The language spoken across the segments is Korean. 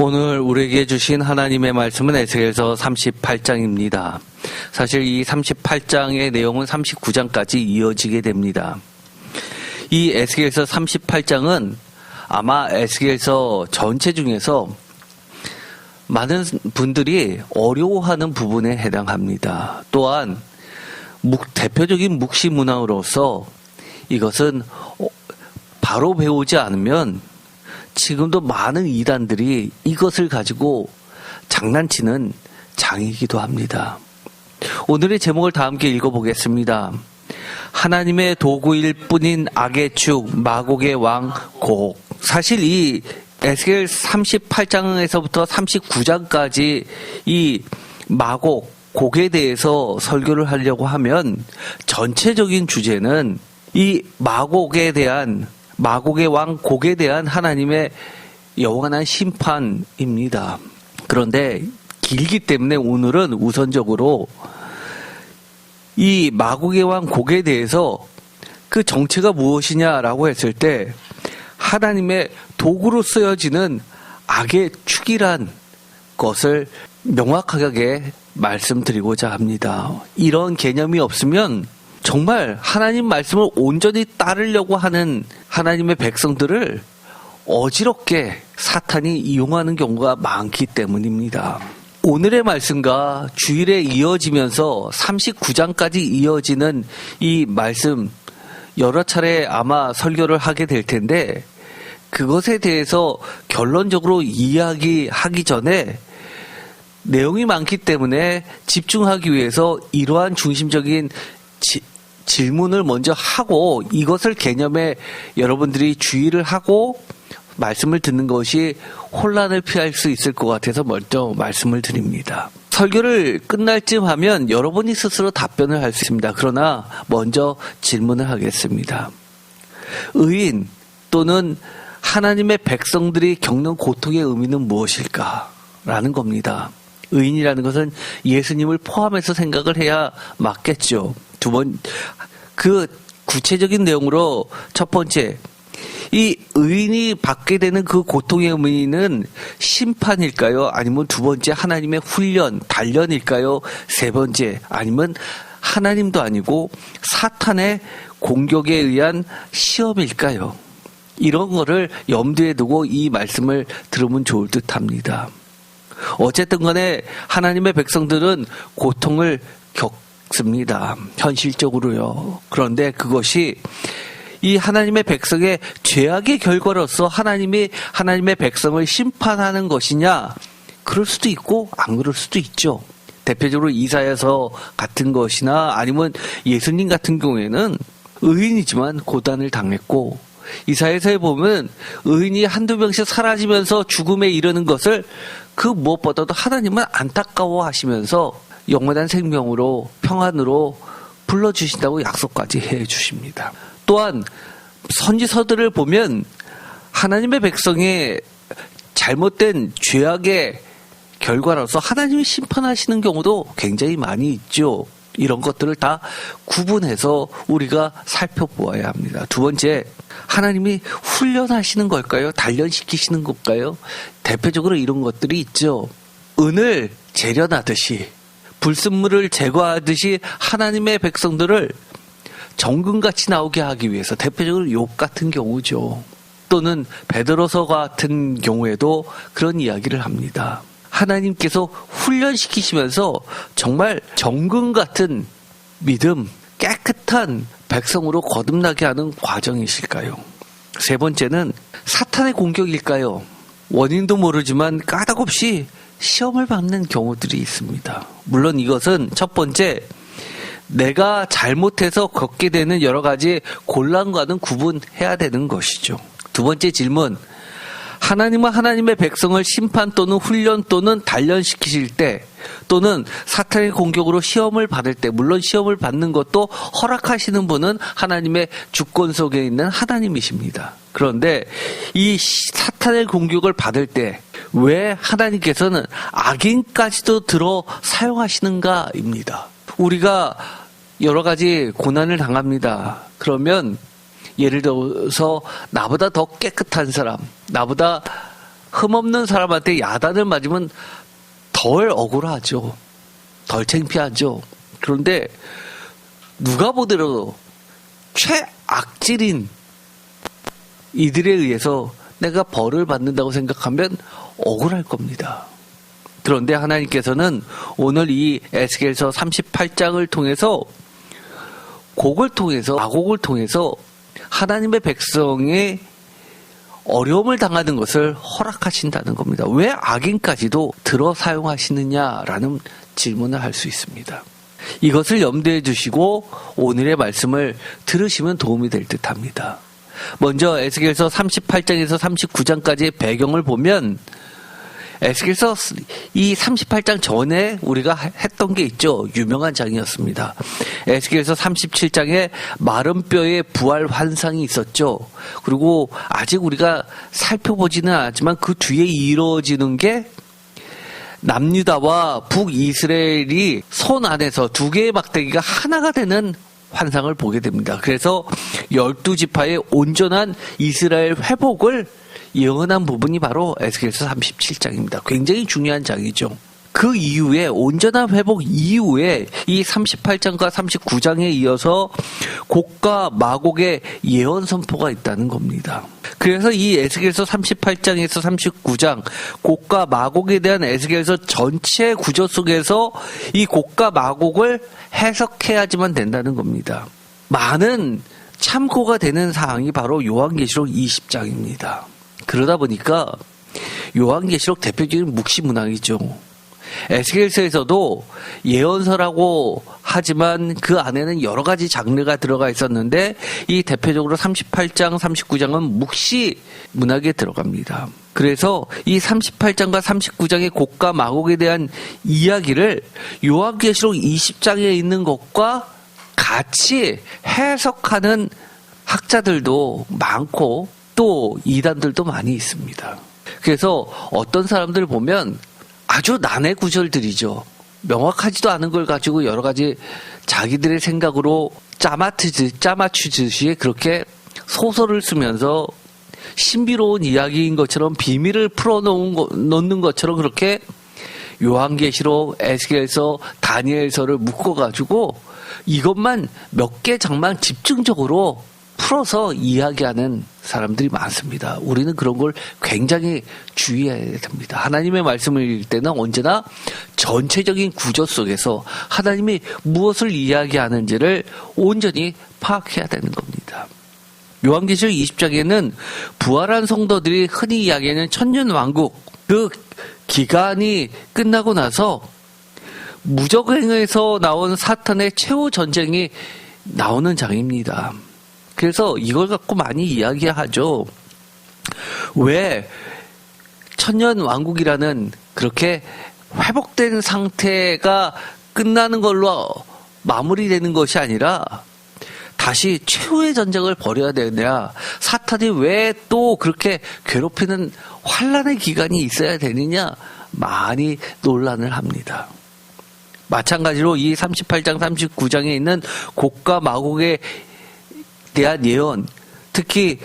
오늘 우리에게 주신 하나님의 말씀은 에스겔서 38장입니다. 사실 이 38장의 내용은 39장까지 이어지게 됩니다. 이 에스겔서 38장은 아마 에스겔서 전체 중에서 많은 분들이 어려워하는 부분에 해당합니다. 또한 대표적인 묵시 문화로서 이것은 바로 배우지 않으면 지금도 많은 이단들이 이것을 가지고 장난치는 장이기도 합니다. 오늘의 제목을 다 함께 읽어보겠습니다. 하나님의 도구일 뿐인 악의 축, 마곡의 왕 곡. 사실 이 에스겔 38장에서부터 39장까지 이 마곡, 곡에 대해서 설교를 하려고 하면 전체적인 주제는 이 마곡의 왕 곡에 대한 하나님의 영원한 심판입니다. 그런데 길기 때문에 오늘은 우선적으로 이 마곡의 왕 곡에 대해서 그 정체가 무엇이냐라고 했을 때 하나님의 도구로 쓰여지는 악의 축이란 것을 명확하게 말씀드리고자 합니다. 이런 개념이 없으면 정말 하나님 말씀을 온전히 따르려고 하는 하나님의 백성들을 어지럽게 사탄이 이용하는 경우가 많기 때문입니다. 오늘의 말씀과 주일에 이어지면서 39장까지 이어지는 이 말씀 여러 차례 아마 설교를 하게 될 텐데 그것에 대해서 결론적으로 이야기하기 전에 내용이 많기 때문에 집중하기 위해서 이러한 중심적인 질문을 먼저 하고 이것을 개념에 여러분들이 주의를 하고 말씀을 듣는 것이 혼란을 피할 수 있을 것 같아서 먼저 말씀을 드립니다. 설교를 끝날 쯤 하면 여러분이 스스로 답변을 할 수 있습니다. 그러나 먼저 질문을 하겠습니다. 의인 또는 하나님의 백성들이 겪는 고통의 의미는 무엇일까? 라는 겁니다. 의인이라는 것은 예수님을 포함해서 생각을 해야 맞겠죠. 그 구체적인 내용으로 첫 번째, 이 의인이 받게 되는 그 고통의 의미는 심판일까요? 아니면 두 번째 하나님의 훈련, 단련일까요? 세 번째 아니면 하나님도 아니고 사탄의 공격에 의한 시험일까요? 이런 거를 염두에 두고 이 말씀을 들으면 좋을 듯 합니다. 어쨌든 간에 하나님의 백성들은 고통을 겪습니다. 현실적으로요. 그런데 그것이 이 하나님의 백성의 죄악의 결과로서 하나님이 하나님의 백성을 심판하는 것이냐? 그럴 수도 있고 안 그럴 수도 있죠. 대표적으로 이사야서 같은 것이나 아니면 예수님 같은 경우에는 의인이지만 고단을 당했고 이사야서에 보면 의인이 한두 명씩 사라지면서 죽음에 이르는 것을 그 무엇보다도 하나님은 안타까워하시면서 영원한 생명으로 평안으로 불러주신다고 약속까지 해주십니다. 또한 선지서들을 보면 하나님의 백성의 잘못된 죄악의 결과로서 하나님이 심판하시는 경우도 굉장히 많이 있죠. 이런 것들을 다 구분해서 우리가 살펴보아야 합니다. 두 번째, 하나님이 훈련하시는 걸까요? 단련시키시는 걸까요? 대표적으로 이런 것들이 있죠. 은을 재련하듯이 불순물을 제거하듯이 하나님의 백성들을 정금같이 나오게 하기 위해서 대표적으로 욥 같은 경우죠. 또는 베드로서 같은 경우에도 그런 이야기를 합니다. 하나님께서 훈련시키시면서 정말 정금 같은 믿음, 깨끗한 백성으로 거듭나게 하는 과정이실까요? 세 번째는 사탄의 공격일까요? 원인도 모르지만 까닭없이 시험을 받는 경우들이 있습니다. 물론 이것은 첫 번째, 내가 잘못해서 겪게 되는 여러 가지 곤란과는 구분해야 되는 것이죠. 두 번째 질문, 하나님은 하나님의 백성을 심판 또는 훈련 또는 단련시키실 때 또는 사탄의 공격으로 시험을 받을 때, 물론 시험을 받는 것도 허락하시는 분은 하나님의 주권 속에 있는 하나님이십니다. 그런데 이 사탄의 공격을 받을 때 왜 하나님께서는 악인까지도 들어 사용하시는가입니다. 우리가 여러 가지 고난을 당합니다. 그러면 예를 들어서 나보다 더 깨끗한 사람, 나보다 흠없는 사람한테 야단을 맞으면 덜 억울하죠. 덜 창피하죠. 그런데 누가 보더라도 최악질인 이들에 의해서 내가 벌을 받는다고 생각하면 억울할 겁니다. 그런데 하나님께서는 오늘 이 에스겔서 38장을 통해서 마곡을 통해서 하나님의 백성의 어려움을 당하는 것을 허락하신다는 겁니다. 왜 악인까지도 들어 사용하시느냐라는 질문을 할 수 있습니다. 이것을 염두에 두시고 오늘의 말씀을 들으시면 도움이 될 듯합니다. 먼저 에스겔서 38장에서 39장까지의 배경을 보면 에스겔서 이 38장 전에 우리가 했던 게 있죠. 유명한 장이었습니다. 에스겔서 37장에 마른 뼈의 부활 환상이 있었죠. 그리고 아직 우리가 살펴보지는 않았지만 그 뒤에 이루어지는 게 남유다와 북이스라엘이 손 안에서 두 개의 막대기가 하나가 되는 환상을 보게 됩니다. 그래서 12지파의 온전한 이스라엘 회복을 예언한 부분이 바로 에스겔서 37장입니다. 굉장히 중요한 장이죠. 그 이후에 온전한 회복 이후에 이 38장과 39장에 이어서 곡과 마곡의 예언 선포가 있다는 겁니다. 그래서 이 에스겔서 38장에서 39장 곡과 마곡에 대한 에스겔서 전체 구조 속에서 이 곡과 마곡을 해석해야지만 된다는 겁니다. 많은 참고가 되는 사항이 바로 요한계시록 20장입니다. 그러다 보니까 요한계시록 대표적인 묵시문학이죠. 에스겔서에서도 예언서라고 하지만 그 안에는 여러 가지 장르가 들어가 있었는데 이 대표적으로 38장, 39장은 묵시 문학에 들어갑니다. 그래서 이 38장과 39장의 곡과 마곡에 대한 이야기를 요한계시록 20장에 있는 것과 같이 해석하는 학자들도 많고 또 이단들도 많이 있습니다. 그래서 어떤 사람들 보면 아주 난해 구절들이죠. 명확하지도 않은 걸 가지고 여러 가지 자기들의 생각으로 짜맞추듯이 그렇게 소설을 쓰면서 신비로운 이야기인 것처럼 비밀을 풀어놓는 것처럼 그렇게 요한계시록, 에스겔서, 다니엘서를 묶어가지고 이것만 몇 개 장만 집중적으로 풀어서 이야기하는 사람들이 많습니다. 우리는 그런 걸 굉장히 주의해야 됩니다. 하나님의 말씀을 읽을 때는 언제나 전체적인 구조 속에서 하나님이 무엇을 이야기하는지를 온전히 파악해야 되는 겁니다. 요한계시록 20장에는 부활한 성도들이 흔히 이야기하는 천년왕국, 그 기간이 끝나고 나서 무적행에서 나온 사탄의 최후 전쟁이 나오는 장입니다. 그래서 이걸 갖고 많이 이야기하죠. 왜 천년왕국이라는 그렇게 회복된 상태가 끝나는 걸로 마무리되는 것이 아니라 다시 최후의 전쟁을 벌여야 되느냐, 사탄이 왜 또 그렇게 괴롭히는 환란의 기간이 있어야 되느냐, 많이 논란을 합니다. 마찬가지로 이 38장, 39장에 있는 곡과 마곡에 대한 예언, 특히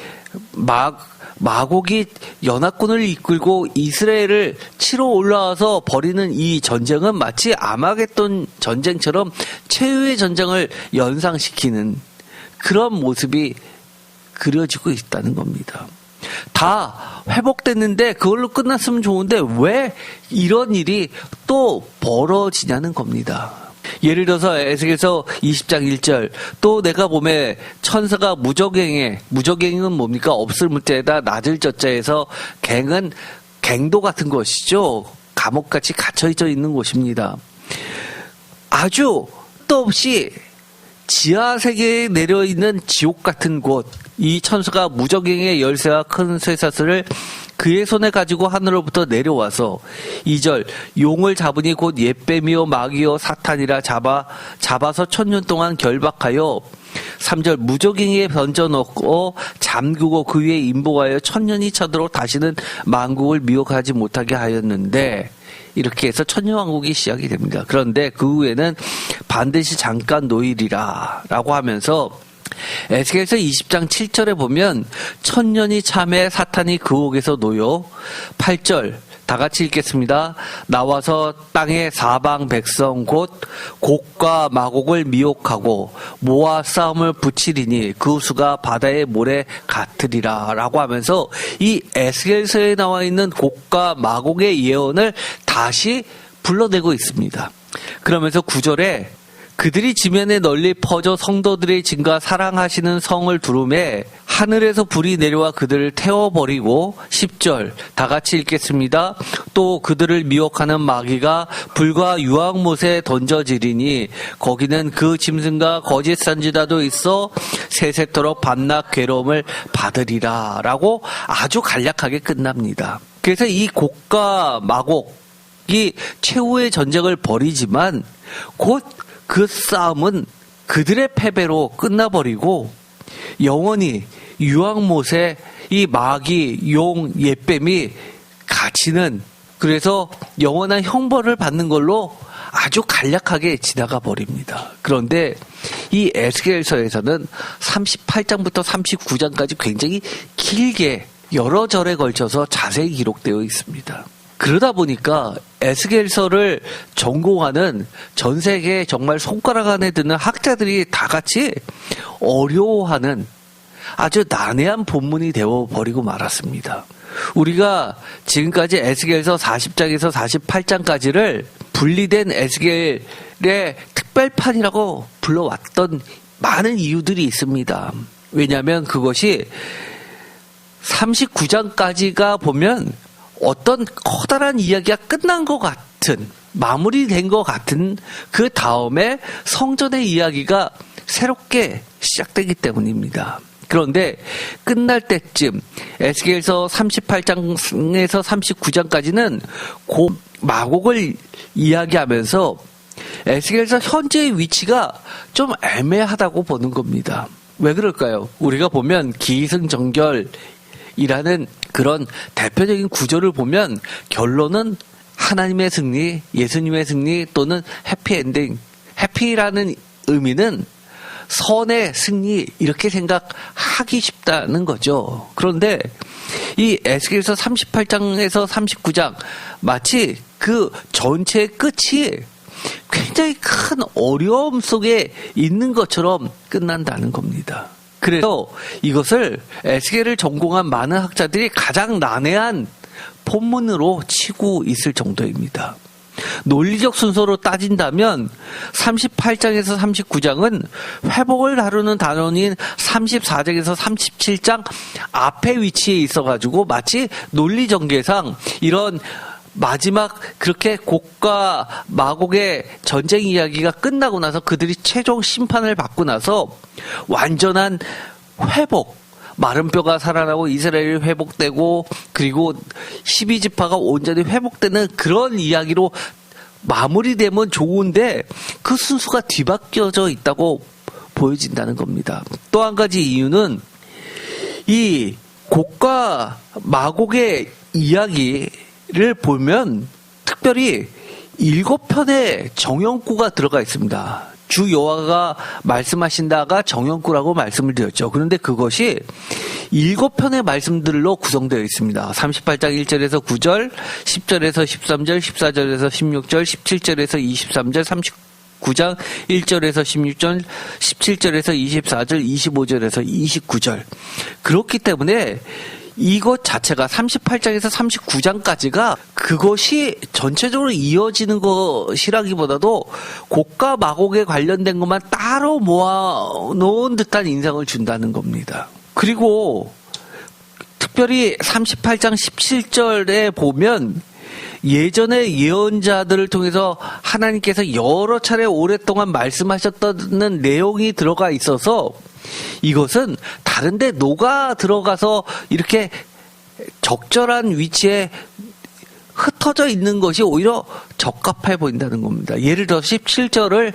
마곡이 연합군을 이끌고 이스라엘을 치러 올라와서 벌이는 이 전쟁은 마치 아마겟돈 전쟁처럼 최후의 전쟁을 연상시키는 그런 모습이 그려지고 있다는 겁니다. 다 회복됐는데 그걸로 끝났으면 좋은데 왜 이런 일이 또 벌어지냐는 겁니다. 예를 들어서 에스겔서 20장 1절, 또 내가 봄에 천사가 무적행은 뭡니까? 없을 문자에다 낮을 저자에서 갱은 갱도 같은 것이죠. 감옥같이 갇혀져 있는 곳입니다. 아주 끝도 없이 지하 세계에 내려있는 지옥 같은 곳, 이 천사가 무적행의 열쇠와 큰 쇠사슬을 그의 손에 가지고 하늘로부터 내려와서 2절 용을 잡으니 곧 옛뱀이요 마귀요 사탄이라 잡아서 1000년 동안 결박하여 3절 무적행에 던져놓고 잠그고 그 위에 임복하여 1000년이 차도록 다시는 만국을 미혹하지 못하게 하였는데, 이렇게 해서 천년왕국이 시작이 됩니다. 그런데 그 후에는 반드시 잠깐 노일이라 라고 하면서 에스겔서 20장 7절에 보면 천년이 참해 사탄이 그 옥에서 놓여 8절 다 같이 읽겠습니다. 나와서 땅의 사방 백성 곧 곡과 마곡을 미혹하고 모아 싸움을 붙이리니 그 수가 바다의 모래 같으리라 라고 하면서 이 에스겔서에 나와 있는 곡과 마곡의 예언을 다시 불러내고 있습니다. 그러면서 9절에 그들이 지면에 널리 퍼져 성도들의 진과 사랑하시는 성을 두루매 하늘에서 불이 내려와 그들을 태워버리고 10절 다 같이 읽겠습니다. 또 그들을 미혹하는 마귀가 불과 유황못에 던져지리니 거기는 그 짐승과 거짓 선지자도 있어 세세토록 밤낮 괴로움을 받으리라 라고 아주 간략하게 끝납니다. 그래서 이 곡과 마곡이 최후의 전쟁을 벌이지만 곧 그 싸움은 그들의 패배로 끝나버리고 영원히 유황못에 이 마귀, 용, 옅뱀이 갇히는, 그래서 영원한 형벌을 받는 걸로 아주 간략하게 지나가 버립니다. 그런데 이 에스겔서에서는 38장부터 39장까지 굉장히 길게 여러 절에 걸쳐서 자세히 기록되어 있습니다. 그러다 보니까 에스겔서를 전공하는 전 세계 정말 손가락 안에 드는 학자들이 다 같이 어려워하는 아주 난해한 본문이 되어버리고 말았습니다. 우리가 지금까지 에스겔서 40장에서 48장까지를 분리된 에스겔의 특별판이라고 불러왔던 많은 이유들이 있습니다. 왜냐하면 그것이 39장까지가 보면 어떤 커다란 이야기가 끝난 것 같은, 마무리된 것 같은 그 다음에 성전의 이야기가 새롭게 시작되기 때문입니다. 그런데 끝날 때쯤 에스겔서 38장에서 39장까지는 마곡을 이야기하면서 에스겔서 현재의 위치가 좀 애매하다고 보는 겁니다. 왜 그럴까요? 우리가 보면 기승전결이라는 그런 대표적인 구조를 보면 결론은 하나님의 승리, 예수님의 승리 또는 해피엔딩. 해피라는 의미는 선의 승리 이렇게 생각하기 쉽다는 거죠. 그런데 이 에스겔서 38장에서 39장 마치 그 전체의 끝이 굉장히 큰 어려움 속에 있는 것처럼 끝난다는 겁니다. 그래서 이것을 에스겔을 전공한 많은 학자들이 가장 난해한 본문으로 치고 있을 정도입니다. 논리적 순서로 따진다면 38장에서 39장은 회복을 다루는 단원인 34장에서 37장 앞에 위치해 있어가지고 마치 논리전개상 이런 마지막 그렇게 곡과 마곡의 전쟁 이야기가 끝나고 나서 그들이 최종 심판을 받고 나서 완전한 회복, 마른 뼈가 살아나고 이스라엘이 회복되고 그리고 12지파가 온전히 회복되는 그런 이야기로 마무리되면 좋은데 그 순서가 뒤바뀌어져 있다고 보여진다는 겁니다. 또 한 가지 이유는 이 곡과 마곡의 이야기를 보면 특별히 7편의 정형구가 들어가 있습니다. 주 여호와가 말씀하신다가 정형구라고 말씀을 드렸죠. 그런데 그것이 7편의 말씀들로 구성되어 있습니다. 38장 1절에서 9절, 10절에서 13절, 14절에서 16절, 17절에서 23절, 39장 1절에서 16절, 17절에서 24절, 25절에서 29절. 그렇기 때문에 이것 자체가 38장에서 39장까지가 그것이 전체적으로 이어지는 것이라기보다도 곡과 마곡에 관련된 것만 따로 모아놓은 듯한 인상을 준다는 겁니다. 그리고 특별히 38장 17절에 보면 예전의 예언자들을 통해서 하나님께서 여러 차례 오랫동안 말씀하셨다는 내용이 들어가 있어서 이것은 다른 데 녹아 들어가서 이렇게 적절한 위치에 흩어져 있는 것이 오히려 적합해 보인다는 겁니다. 예를 들어 17절을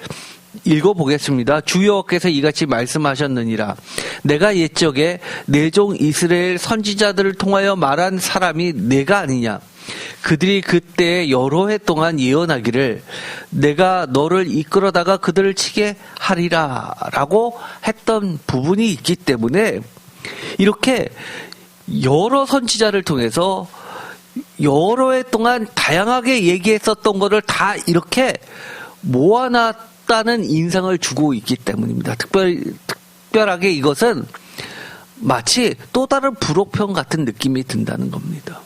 읽어보겠습니다. 주 여호와께서 이같이 말씀하셨느니라. 내가 옛적에 내 종 이스라엘 선지자들을 통하여 말한 사람이 내가 아니냐. 그들이 그때 여러 해 동안 예언하기를 내가 너를 이끌어다가 그들을 치게 하리라 라고 했던 부분이 있기 때문에 이렇게 여러 선지자를 통해서 여러 해 동안 다양하게 얘기했었던 것을 다 이렇게 모아놨다는 인상을 주고 있기 때문입니다. 특별하게 이것은 마치 또 다른 부록편 같은 느낌이 든다는 겁니다.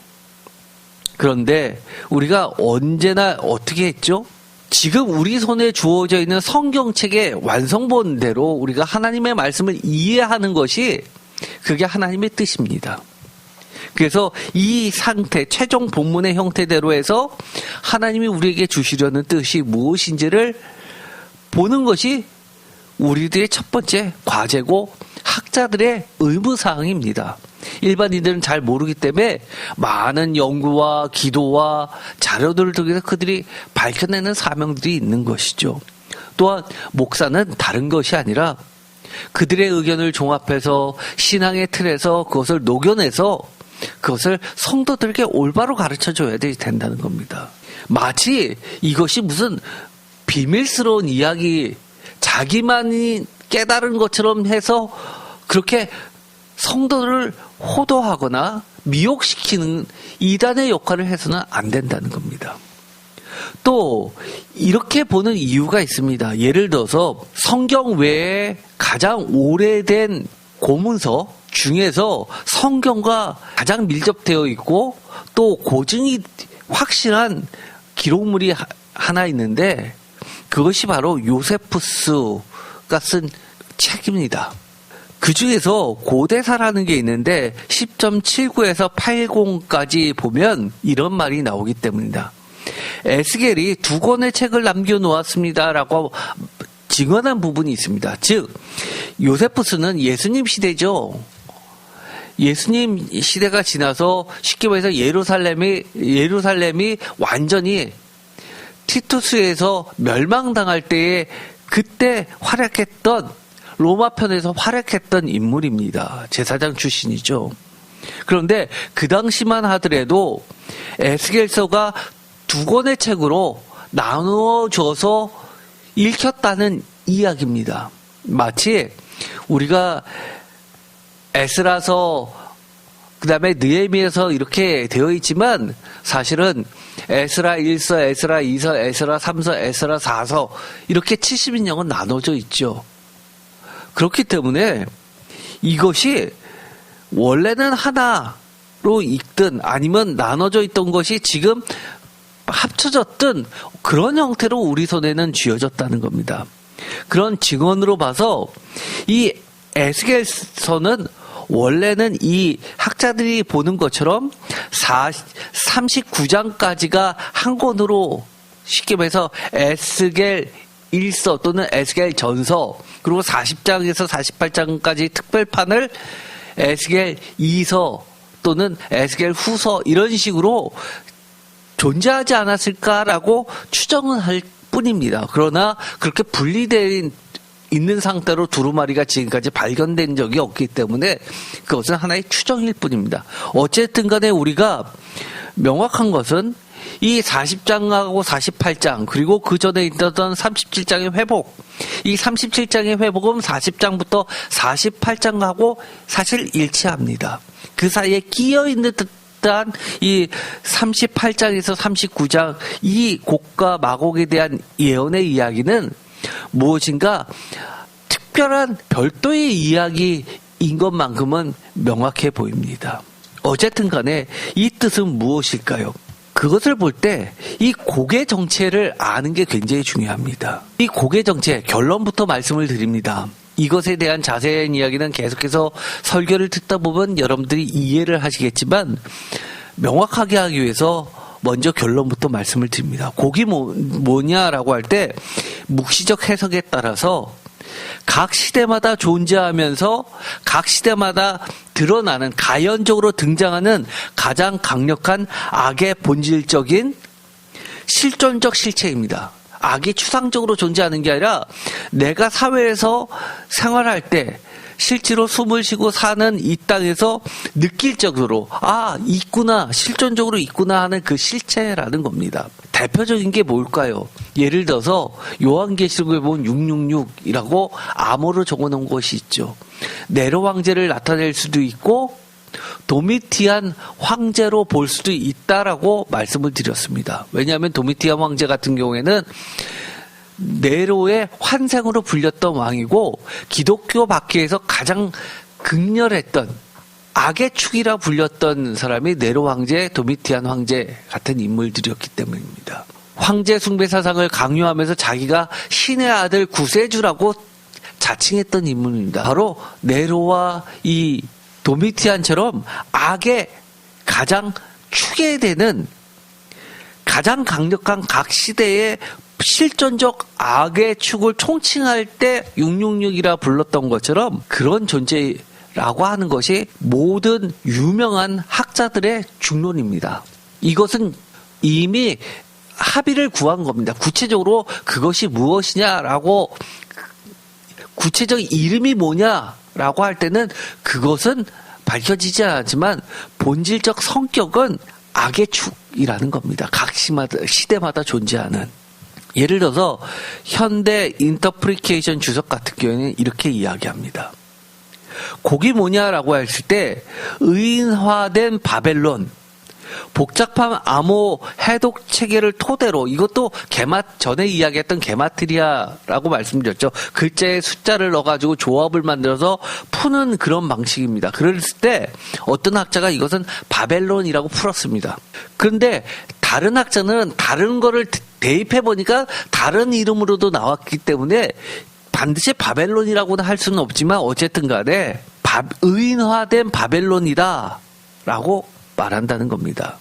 그런데 우리가 언제나 어떻게 했죠? 지금 우리 손에 주어져 있는 성경책의 완성본대로 우리가 하나님의 말씀을 이해하는 것이 그게 하나님의 뜻입니다. 그래서 이 상태, 최종 본문의 형태대로 해서 하나님이 우리에게 주시려는 뜻이 무엇인지를 보는 것이 우리들의 첫 번째 과제고 학자들의 의무사항입니다. 일반인들은 잘 모르기 때문에 많은 연구와 기도와 자료들을 통해서 그들이 밝혀내는 사명들이 있는 것이죠. 또한 목사는 다른 것이 아니라 그들의 의견을 종합해서 신앙의 틀에서 그것을 녹여내서 그것을 성도들에게 올바로 가르쳐줘야 된다는 겁니다. 마치 이것이 무슨 비밀스러운 이야기, 자기만이 깨달은 것처럼 해서 그렇게 성도를 호도하거나 미혹시키는 이단의 역할을 해서는 안 된다는 겁니다. 또 이렇게 보는 이유가 있습니다. 예를 들어서 성경 외에 가장 오래된 고문서 중에서 성경과 가장 밀접되어 있고 또 고증이 확실한 기록물이 하나 있는데 그것이 바로 요세푸스가 쓴 책입니다. 그 중에서 고대사라는 게 있는데 10.79에서 80까지 보면 이런 말이 나오기 때문입니다. 에스겔이 2권의 책을 남겨놓았습니다라고 증언한 부분이 있습니다. 즉 요세푸스는 예수님 시대죠. 예수님 시대가 지나서 쉽게 말해서 예루살렘이 완전히 티투스에서 멸망당할 때에 그때 활약했던 로마 편에서 활약했던 인물입니다. 제사장 출신이죠. 그런데 그 당시만 하더라도 에스겔서가 2권의 책으로 나누어져서 읽혔다는 이야기입니다. 마치 우리가 에스라서 그다음에 느헤미야서 이렇게 되어 있지만 사실은 에스라 1서, 에스라 2서, 에스라 3서, 에스라 4서 이렇게 70인역은 나눠져 있죠. 그렇기 때문에 이것이 원래는 하나로 읽든 아니면 나눠져 있던 것이 지금 합쳐졌든 그런 형태로 우리 손에는 쥐어졌다는 겁니다. 그런 증언으로 봐서 이 에스겔서는 원래는 이 학자들이 보는 것처럼 39장까지가 한 권으로 쉽게 말해서 에스겔 1서 또는 에스겔 전서 그리고 40장에서 48장까지 특별판을 에스겔 2서 또는 에스겔 후서 이런 식으로 존재하지 않았을까라고 추정은 할 뿐입니다. 그러나 그렇게 분리되어 있는 상태로 두루마리가 지금까지 발견된 적이 없기 때문에 그것은 하나의 추정일 뿐입니다. 어쨌든 간에 우리가 명확한 것은 이 40장하고 48장 그리고 그 전에 있었던 37장의 회복 이 37장의 회복은 40장부터 48장하고 사실 일치합니다. 그 사이에 끼어있는 듯한 이 38장에서 39장 이 곡과 마곡에 대한 예언의 이야기는 무엇인가 특별한 별도의 이야기인 것만큼은 명확해 보입니다. 어쨌든 간에 이 뜻은 무엇일까요? 그것을 볼 때 이 곡의 정체를 아는 게 굉장히 중요합니다. 이 곡의 정체, 결론부터 말씀을 드립니다. 이것에 대한 자세한 이야기는 계속해서 설교를 듣다 보면 여러분들이 이해를 하시겠지만 명확하게 하기 위해서 먼저 결론부터 말씀을 드립니다. 곡이 뭐냐라고 할 때 묵시적 해석에 따라서 각 시대마다 존재하면서 각 시대마다 드러나는 가연적으로 등장하는 가장 강력한 악의 본질적인 실존적 실체입니다. 악이 추상적으로 존재하는 게 아니라 내가 사회에서 생활할 때 실제로 숨을 쉬고 사는 이 땅에서 느낄 정도로 있구나, 실존적으로 있구나 하는 그 실체라는 겁니다. 대표적인 게 뭘까요? 예를 들어서 요한계시록에 보면 666이라고 암호로 적어놓은 것이 있죠. 네로 황제를 나타낼 수도 있고 도미티안 황제로 볼 수도 있다라고 말씀을 드렸습니다. 왜냐하면 도미티안 황제 같은 경우에는 네로의 환생으로 불렸던 왕이고 기독교 박해에서 가장 극렬했던 악의 축이라 불렸던 사람이 네로 황제, 도미티안 황제 같은 인물들이었기 때문입니다. 황제 숭배 사상을 강요하면서 자기가 신의 아들 구세주라고 자칭했던 인물입니다. 바로 네로와 이 도미티안처럼 악의 가장 축예되는 가장 강력한 각 시대의 실존적 악의 축을 총칭할 때 666이라 불렀던 것처럼 그런 존재라고 하는 것이 모든 유명한 학자들의 중론입니다. 이것은 이미 합의를 구한 겁니다. 구체적으로 그것이 무엇이냐라고 구체적인 이름이 뭐냐라고 할 때는 그것은 밝혀지지 않았지만 본질적 성격은 악의 축이라는 겁니다. 각 시대마다 존재하는. 예를 들어서 현대 인터프리케이션 주석 같은 경우에는 이렇게 이야기합니다. 곡이 뭐냐라고 했을 때 의인화된 바벨론, 복잡한 암호 해독 체계를 토대로, 이것도 전에 이야기했던 게마트리아라고 말씀드렸죠. 글자에 숫자를 넣어가지고 조합을 만들어서 푸는 그런 방식입니다. 그랬을 때 어떤 학자가 이것은 바벨론이라고 풀었습니다. 그런데 다른 학자는 다른 거를 대입해 보니까 다른 이름으로도 나왔기 때문에 반드시 바벨론이라고는 할 수는 없지만 어쨌든 간에 의인화된 바벨론이다 라고 말한다는 겁니다.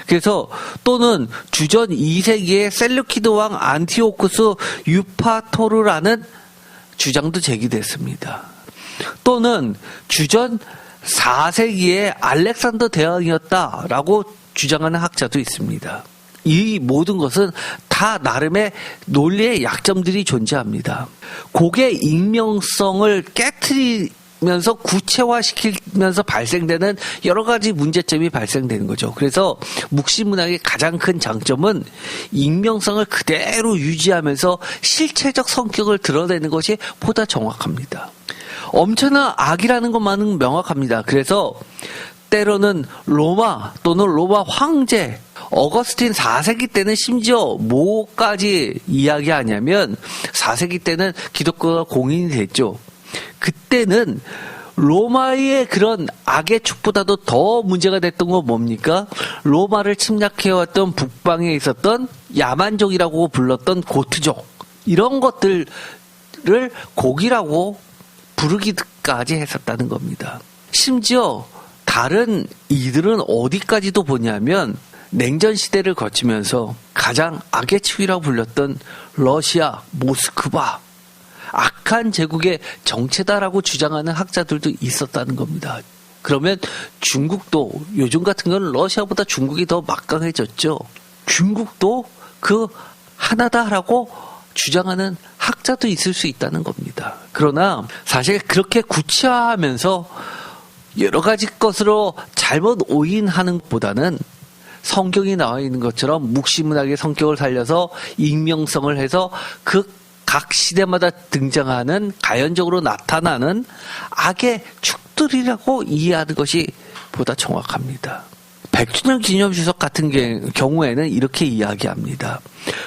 그래서 또는 주전 2세기의 셀루키드 왕 안티오쿠스 유파토르라는 주장도 제기됐습니다. 또는 주전 4세기의 알렉산더 대왕이었다라고 주장하는 학자도 있습니다. 이 모든 것은 다 나름의 논리의 약점들이 존재합니다. 곡의 익명성을 깨트리면서 구체화시키면서 발생되는 여러 가지 문제점이 발생되는 거죠. 그래서 묵시문학의 가장 큰 장점은 익명성을 그대로 유지하면서 실체적 성격을 드러내는 것이 보다 정확합니다. 엄청난 악이라는 것만은 명확합니다. 그래서 때로는 로마 또는 로마 황제, 어거스틴 4세기 때는 심지어 뭐까지 이야기하냐면 4세기 때는 기독교가 공인이 됐죠. 그때는 로마의 그런 악의 축보다도 더 문제가 됐던 건 뭡니까? 로마를 침략해왔던 북방에 있었던 야만족이라고 불렀던 고트족, 이런 것들을 곡이라고 부르기까지 했었다는 겁니다. 심지어 다른 이들은 어디까지도 보냐면 냉전 시대를 거치면서 가장 악의 축이라고 불렸던 러시아, 모스크바, 악한 제국의 정체다라고 주장하는 학자들도 있었다는 겁니다. 그러면 중국도 요즘 같은 건 러시아보다 중국이 더 막강해졌죠. 중국도 그 하나다라고 주장하는 학자도 있을 수 있다는 겁니다. 그러나 사실 그렇게 구체화하면서 여러 가지 것으로 잘못 오인하는 것보다는 성경이 나와 있는 것처럼 묵시문학의 성격을 살려서 익명성을 해서 그 각 시대마다 등장하는 가연적으로 나타나는 악의 축들이라고 이해하는 것이 보다 정확합니다. 백주년 기념주석 같은 경우에는 이렇게 이야기합니다.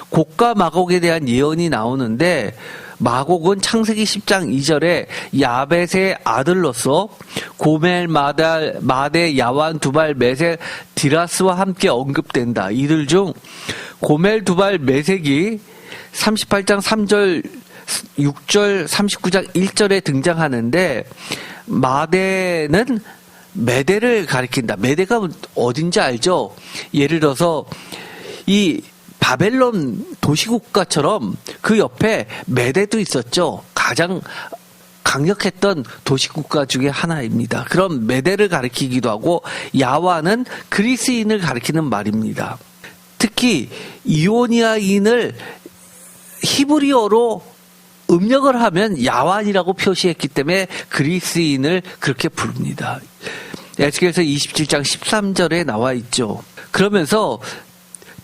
곡과 마곡에 대한 예언이 나오는데 마곡은 창세기 10장 2절에 야벳의 아들로서 고멜, 마대, 야완, 두발, 메색, 디라스와 함께 언급된다. 이들 중 고멜, 두발, 메색이 38장 3절, 6절, 39장 1절에 등장하는데 마대는 메대를 가리킨다. 메대가 어딘지 알죠? 예를 들어서 이 바벨론 도시국가처럼 그 옆에 메대도 있었죠. 가장 강력했던 도시국가 중에 하나입니다. 그럼 메대를 가리키기도 하고 야와는 그리스인을 가리키는 말입니다. 특히 이오니아인을 히브리어로 음력을 하면 야완이라고 표시했기 때문에 그리스인을 그렇게 부릅니다. 에스겔서 27장 13절에 나와 있죠. 그러면서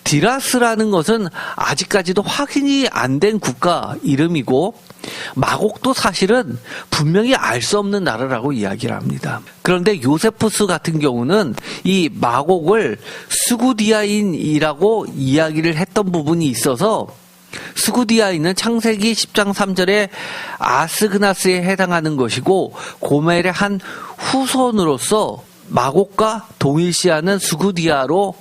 디라스라는 것은 아직까지도 확인이 안 된 국가 이름이고 마곡도 사실은 분명히 알 수 없는 나라라고 이야기를 합니다. 그런데 요세푸스 같은 경우는 이 마곡을 스구디아인이라고 이야기를 했던 부분이 있어서 스구디아인은 창세기 10장 3절에 아스그나스에 해당하는 것이고 고멜의 한 후손으로서 마곡과 동일시하는 스구디아로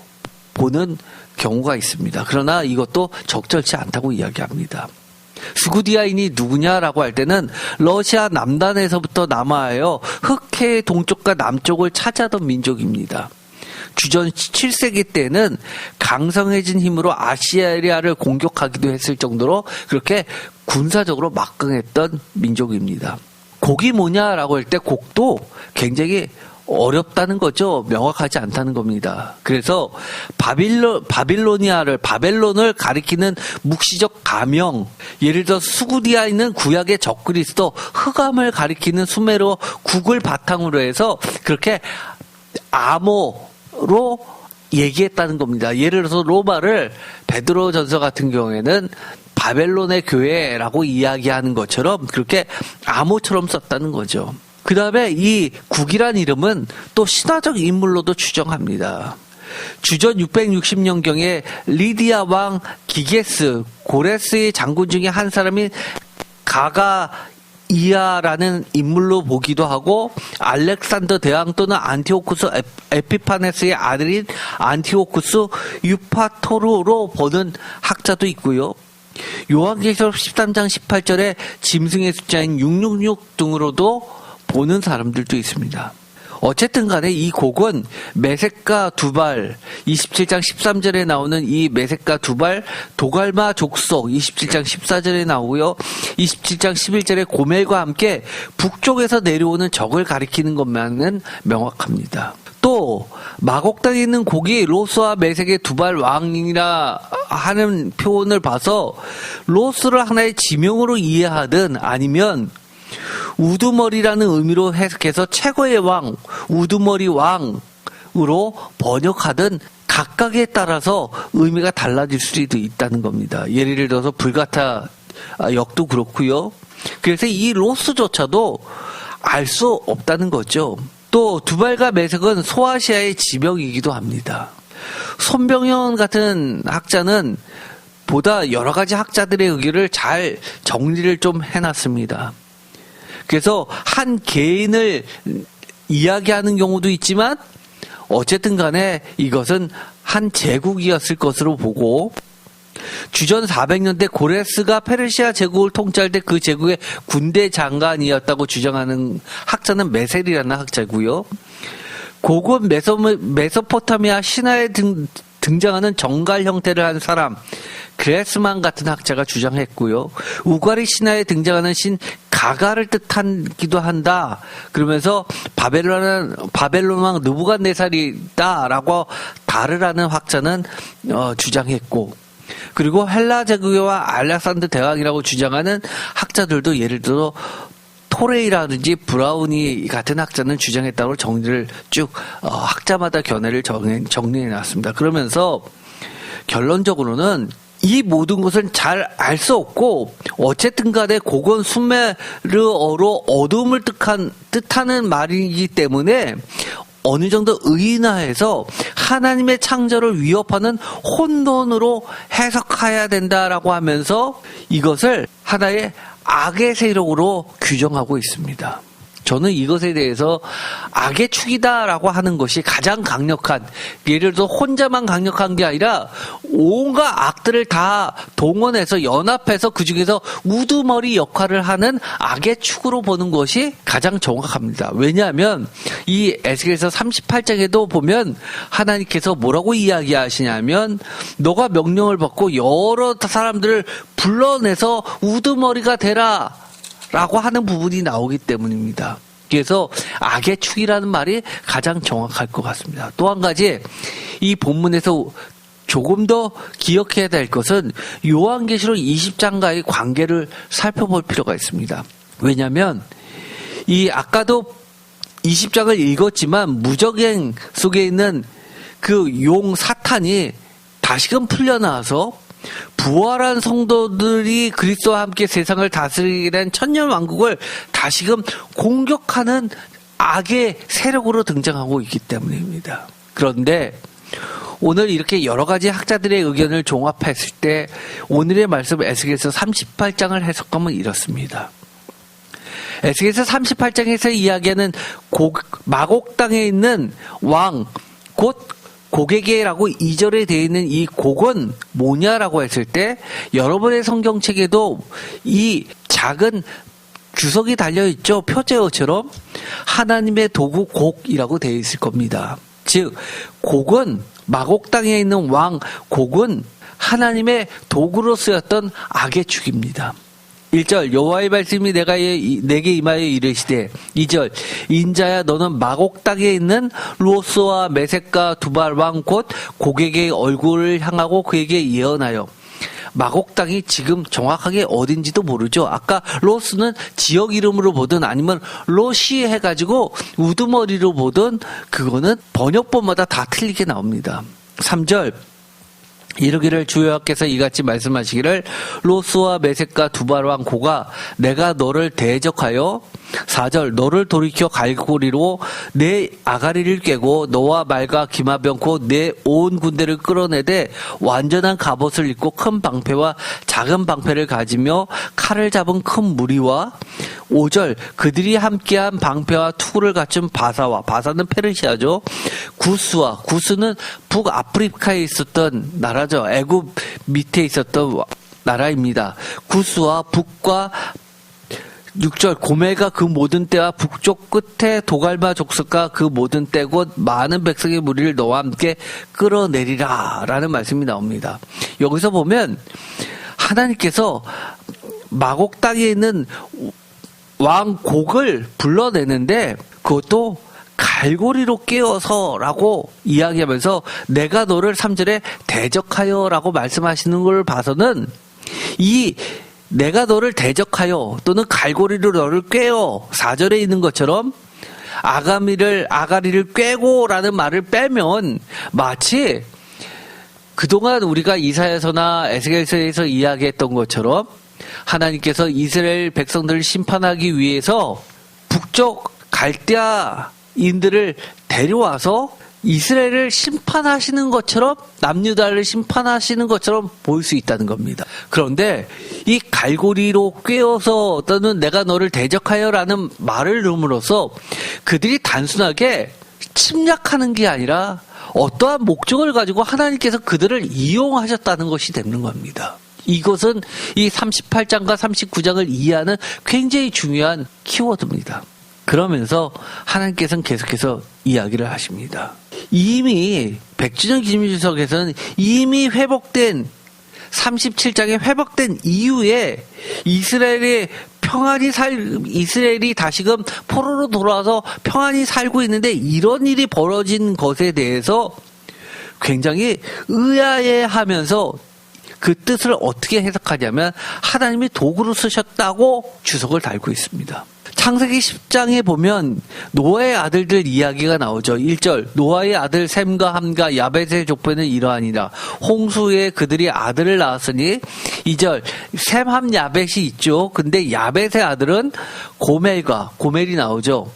보는 경우가 있습니다. 그러나 이것도 적절치 않다고 이야기합니다. 스구디아인이 누구냐라고 할 때는 러시아 남단에서부터 남하하여 흑해의 동쪽과 남쪽을 차지하던 민족입니다. 주전 7세기 때는 강성해진 힘으로 아시리아를 공격하기도 했을 정도로 그렇게 군사적으로 막강했던 민족입니다. 곡이 뭐냐라고 할 때 곡도 굉장히 어렵다는 거죠. 명확하지 않다는 겁니다. 그래서 바벨론을 가리키는 묵시적 가명, 예를 들어 스구디아인은 구약의 적그리스도, 흑암을 가리키는 수메르어 국을 바탕으로 해서 그렇게 암호로 얘기했다는 겁니다. 예를 들어서 로마를 베드로전서 같은 경우에는 바벨론의 교회라고 이야기하는 것처럼 그렇게 암호처럼 썼다는 거죠. 그 다음에 이 국이란 이름은 또 신화적 인물로도 추정합니다. 주전 660년경에 리디아 왕 기게스, 고레스의 장군 중에 한 사람인 가가이아라는 인물로 보기도 하고 알렉산더 대왕 또는 안티오쿠스 에피파네스의 아들인 안티오쿠스 유파토르로 보는 학자도 있고요. 요한계시록 13장 18절에 짐승의 숫자인 666 등으로도 보는 사람들도 있습니다. 어쨌든 간에 이 곡은 메섹가 두발 27장 13절에 나오는 이 메섹가 두발 도갈마 족속 27장 14절에 나오고요. 27장 11절에 고멜과 함께 북쪽에서 내려오는 적을 가리키는 것만은 명확합니다. 또 마곡 땅에 있는 곡이 로스와 메섹의 두발 왕이라 하는 표현을 봐서 로스를 하나의 지명으로 이해하든 아니면 우두머리라는 의미로 해석해서 최고의 왕, 우두머리 왕으로 번역하든 각각에 따라서 의미가 달라질 수도 있다는 겁니다. 예를 들어서 불가타 역도 그렇고요. 그래서 이 로스조차도 알 수 없다는 거죠. 또 두발과 메섹은 소아시아의 지명이기도 합니다. 손병현 같은 학자는 보다 여러 가지 학자들의 의견을 잘 정리를 좀 해놨습니다. 그래서 한 개인을 이야기하는 경우도 있지만 어쨌든 간에 이것은 한 제국이었을 것으로 보고 주전 400년대 고레스가 페르시아 제국을 통치할 때 그 제국의 군대 장관이었다고 주장하는 학자는 메셀이라는 학자고요. 고고 메소포타미아 신화에 등장하는 정갈 형태를 한 사람 그레스만 같은 학자가 주장했고요. 우가리 신화에 등장하는 신 가가를 뜻하기도 한다. 그러면서 바벨론 왕 느부갓네살이다라고 다르라는 학자는 주장했고, 그리고 헬라 제국과 알렉산더 대왕이라고 주장하는 학자들도 예를 들어 토레이라든지 브라우니 같은 학자는 주장했다고 정리를 쭉 학자마다 견해를 정리해놨습니다. 그러면서 결론적으로는 이 모든 것은 잘 알 수 없고 어쨌든 간에 곡은 수메르어로 어둠을 뜻하는 말이기 때문에 어느 정도 의인화해서 하나님의 창조를 위협하는 혼돈으로 해석해야 된다라고 하면서 이것을 하나의 악의 세력으로 규정하고 있습니다. 저는 이것에 대해서 악의 축이다라고 하는 것이 가장 강력한, 예를 들어 혼자만 강력한 게 아니라 온갖 악들을 다 동원해서 연합해서 그 중에서 우두머리 역할을 하는 악의 축으로 보는 것이 가장 정확합니다. 왜냐하면 이 에스겔서 38장에도 보면 하나님께서 뭐라고 이야기하시냐면 너가 명령을 받고 여러 사람들을 불러내서 우두머리가 되라 라고 하는 부분이 나오기 때문입니다. 그래서 악의 축이라는 말이 가장 정확할 것 같습니다. 또 한 가지 이 본문에서 조금 더 기억해야 될 것은 요한계시록 20장과의 관계를 살펴볼 필요가 있습니다. 왜냐하면 아까도 20장을 읽었지만 무적행 속에 있는 그 용 사탄이 다시금 풀려나와서 부활한 성도들이 그리스도와 함께 세상을 다스리게 된 천년왕국을 다시금 공격하는 악의 세력으로 등장하고 있기 때문입니다. 그런데 오늘 이렇게 여러 가지 학자들의 의견을 종합했을 때 오늘의 말씀 에스겔서 38장을 해석하면 이렇습니다. 에스겔서 38장에서 이야기하는 마곡 땅에 있는 왕, 곧 고개계라고 2절에 되어 있는 이 곡은 뭐냐라고 했을 때 여러분의 성경책에도 이 작은 주석이 달려있죠. 표제어처럼 하나님의 도구 곡이라고 되어 있을 겁니다. 즉 곡은 마곡 땅에 있는 왕 곡은 하나님의 도구로 쓰였던 악의 축입니다. 1절 여호와의 말씀이 내게 임하여 이르시되 2절 인자야 너는 마곡 땅에 있는 로스와 메섹과 두발 왕 곧 고객의 얼굴을 향하고 그에게 예언하여 마곡 땅이 지금 정확하게 어딘지도 모르죠. 아까 로스는 지역 이름으로 보든 아니면 로시 해가지고 우두머리로 보든 그거는 번역본마다 다 틀리게 나옵니다. 3절 이르기를 주 여호와께서 이같이 말씀하시기를 로스와 메섹과 두발왕 고가 내가 너를 대적하여 4절 너를 돌이켜 갈고리로 내 아가리를 꿰고 너와 말과 기마병고 내 온 군대를 끌어내되 완전한 갑옷을 입고 큰 방패와 작은 방패를 가지며 칼을 잡은 큰 무리와 5절 그들이 함께한 방패와 투구를 갖춘 바사는 페르시아죠. 구스는 북아프리카에 있었던 나라죠. 애굽 밑에 있었던 나라입니다. 구스와 북과 6절 고멜과 그 모든 때와 북쪽 끝에 도갈마 족속과 그 모든 때 곧 많은 백성의 무리를 너와 함께 끌어내리라 라는 말씀이 나옵니다. 여기서 보면 하나님께서 마곡 땅에 있는 왕곡을 불러내는데 그것도 갈고리로 깨어서라고 이야기하면서 내가 너를 3절에 대적하여라고 말씀하시는 걸 봐서는 이 내가 너를 대적하여 또는 갈고리로 너를 꿰어 4절에 있는 것처럼 아가리를 꿰고라는 말을 빼면 마치 그동안 우리가 이사야서나 에스겔서에서 이야기했던 것처럼 하나님께서 이스라엘 백성들을 심판하기 위해서 북쪽 갈대아인들을 데려와서 이스라엘을 심판하시는 것처럼 남유다를 심판하시는 것처럼 보일 수 있다는 겁니다. 그런데 이 갈고리로 꿰어서 또는 내가 너를 대적하여라는 말을 넣음으로써 그들이 단순하게 침략하는 게 아니라 어떠한 목적을 가지고 하나님께서 그들을 이용하셨다는 것이 되는 겁니다. 이것은 이 38장과 39장을 이해하는 굉장히 중요한 키워드입니다. 그러면서 하나님께서는 계속해서 이야기를 하십니다. 이미 백주년 기념주석에서는 이미 회복된 37장에 회복된 이후에 이스라엘이 다시금 포로로 돌아와서 평안히 살고 있는데 이런 일이 벌어진 것에 대해서 굉장히 의아해하면서 그 뜻을 어떻게 해석하냐면 하나님이 도구로 쓰셨다고 주석을 달고 있습니다. 창세기 10장에 보면 노아의 아들들 이야기가 나오죠. 1절 노아의 아들 셈과 함과 야벳의 족보는 이러하니라. 홍수에 그들이 아들을 낳았으니 2절 셈, 함, 야벳이 있죠. 근데 야벳의 아들은 고멜이 나오죠.